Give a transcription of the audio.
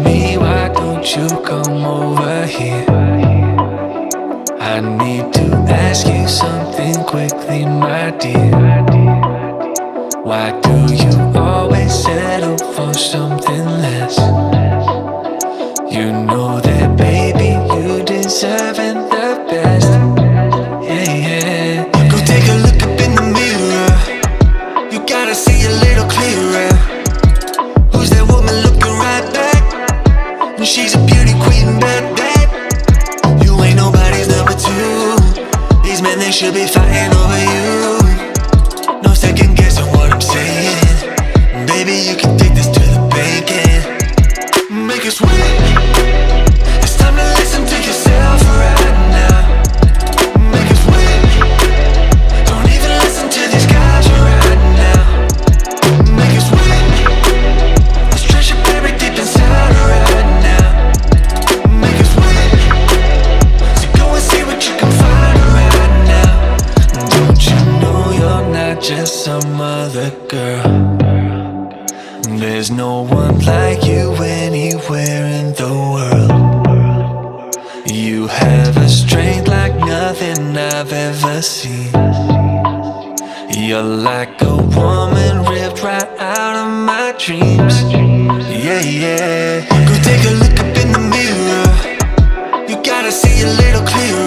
me, why don't you come over here? I need to ask you something quickly, my dear. Why do you always settle for something less? You know that, baby, you deserving the best. Yeah, yeah. Go take a look up in the mirror. You gotta see a little clearer. Who's that woman looking right back? And she's a beauty queen, bad. You ain't nobody's number two. These men, they should be fighting over you. No second guessing what I'm saying. Baby, you can take this to the bank and make us win. It's time to listen to yourself right now. Make us win. Don't even listen to these guys right now. Make us win. Let's treasure buried deep inside right now. Make us win. So go and see what you can find right now. Don't you know you're not just some other girl? There's no one like you anywhere in the world. You have a strength like nothing I've ever seen. You're like a woman ripped right out of my dreams. Yeah, yeah. Go take a look up in the mirror. You gotta see a little clearer.